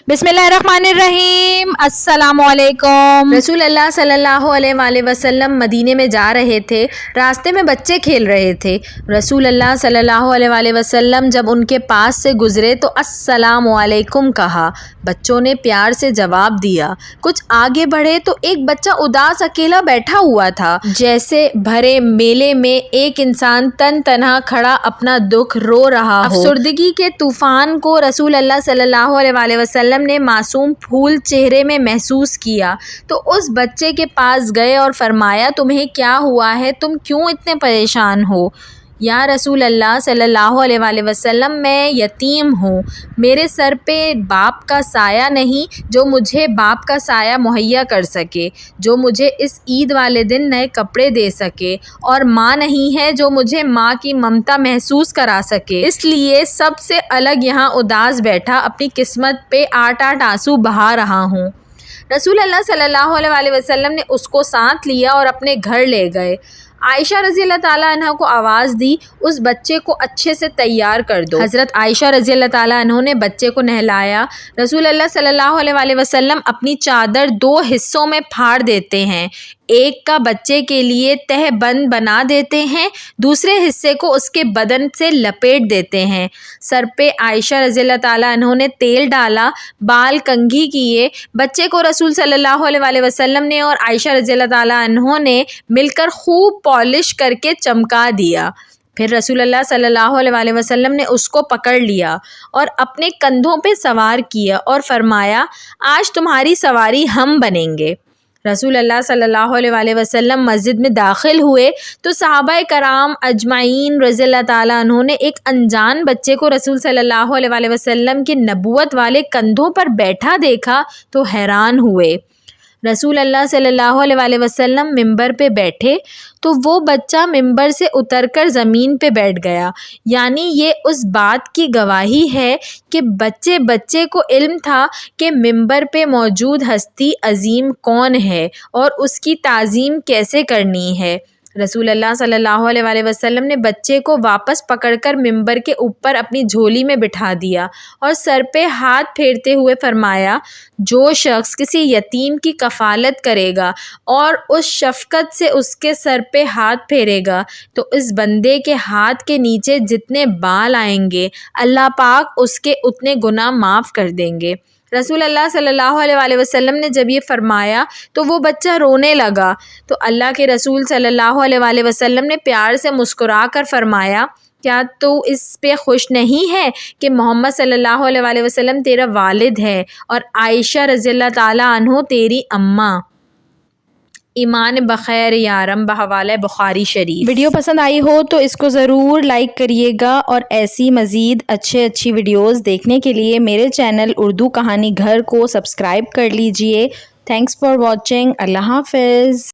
बिस्मिल्लाहिर्रहमानिर्रहीम। अस्सलामुअलैकुम। रसूल अल्लाह सल्लल्लाहु अलैहि वसल्लम मदीने में जा रहे थे। रास्ते में बच्चे खेल रहे थे। रसूल अल्लाह सल्लल्लाहु अलैहि वसल्लम जब उनके पास से गुजरे तो अस्सलामु अलैकुम कहा। बच्चों ने प्यार से जवाब दिया। कुछ आगे बढ़े तो एक बच्चा उदास अकेला बैठा हुआ था। जैसे भरे मेले में एक इंसान तन तनहा खड़ा अपना दुख रो रहा हो। अफसुर्दगी के तूफान को रसूल अल्लाह सल्लल्लाहु अलैहि वसल्लम ने मासूम फूल चेहरे में महसूस किया तो उस बच्चे के पास गए और फरमाया, तुम्हें क्या हुआ है, तुम क्यों इतने परेशान हो? या रसूल अल्लाह सल्लल्लाहु अलैहि वसल्लम, मैं यतीम हूँ, मेरे सर पे बाप का साया नहीं जो मुझे बाप का साया मुहैया कर सके, जो मुझे इस ईद वाले दिन नए कपड़े दे सके, और माँ नहीं है जो मुझे माँ की ममता महसूस करा सके, इसलिए सबसे अलग यहाँ उदास बैठा अपनी किस्मत पे 8-8 आंसू बहा रहा हूँ। रसूल अल्लाह सल्लल्लाहु अलैहि वसल्लम ने उसको साथ लिया और अपने घर ले गए। आयशा रज़ी अल्लाह ताला अन्हा को आवाज़ दी, उस बच्चे को अच्छे से तैयार कर दो। हज़रत आयशा रज़ी अल्लाह ताला अन्हा ने बच्चे को नहलाया। रसूल अल्लाह सल्लल्लाहु अलैहि वसल्लम अपनी चादर 2 हिस्सों में फाड़ देते हैं। एक का बच्चे के लिए तहबंद बना देते हैं, दूसरे हिस्से को उसके बदन से लपेट देते हैं। सर पे आयशा रज़ी अल्लाह ताला अन्हा ने तेल डाला, बाल कंघी किए। बच्चे को रसूल सल्लल्लाहु अलैहि वसल्लम ने और आयशा रज़ी अल्लाह ताला अन्हा ने मिलकर खूब पॉलिश करके चमका दिया। फिर रसूल अल्लाह सल्लल्लाहु अलैहि वसल्लम ने उसको पकड़ लिया और अपने कंधों पे सवार किया और फरमाया, आज तुम्हारी सवारी हम बनेंगे। रसूल अल्लाह सल्लल्लाहु अलैहि वसल्लम मस्जिद में दाखिल हुए तो सहाबाए कराम अजमाइन रज़ियल्लाहु ताला अन्हु ने एक अनजान बच्चे को रसूल सल्लल्लाहु अलैहि वसल्लम के नबुवत वाले कंधों पर बैठा देखा तो हैरान हुए। रसूल अल्लाह सल्लल्लाहु अलैहि वसल्लम मिंबर पे बैठे तो वो बच्चा मिंबर से उतरकर ज़मीन पे बैठ गया। यानी ये उस बात की गवाही है कि बच्चे को इल्म था कि मिंबर पे मौजूद हस्ती अजीम कौन है और उसकी ताज़ीम कैसे करनी है। रसूल अल्लाह सल्लल्लाहु अलैहि वसल्लम ने बच्चे को वापस पकड़कर मिंबर के ऊपर अपनी झोली में बिठा दिया और सर पे हाथ फेरते हुए फरमाया, जो शख्स किसी यतीम की कफ़ालत करेगा और उस शफ़क़त से उसके सर पे हाथ फेरेगा तो इस बंदे के हाथ के नीचे जितने बाल आएंगे अल्लाह पाक उसके उतने गुनाह माफ़ कर देंगे। रसूल अल्लाह सल्लल्लाहु अलैहि वसल्लम ने जब ये फरमाया तो वो बच्चा रोने लगा तो अल्लाह के रसूल सल्लल्लाहु अलैहि वसल्लम ने प्यार से मुस्कुरा कर फरमाया, क्या तू इस पे खुश नहीं है कि मोहम्मद सल्लल्लाहु अलैहि वसल्लम तेरा वालिद है और आयशा रज़ियल्लाहु ताला अन्हु तेरी अम्मा। ईमान बखैर यारम बहवाले बुखारी शरीफ। वीडियो पसंद आई हो तो इसको ज़रूर लाइक करिएगा और ऐसी मज़ीद अच्छी वीडियोस देखने के लिए मेरे चैनल उर्दू कहानी घर को सब्सक्राइब कर लीजिए। Thanks for watching. अल्लाह हाफ़िज़।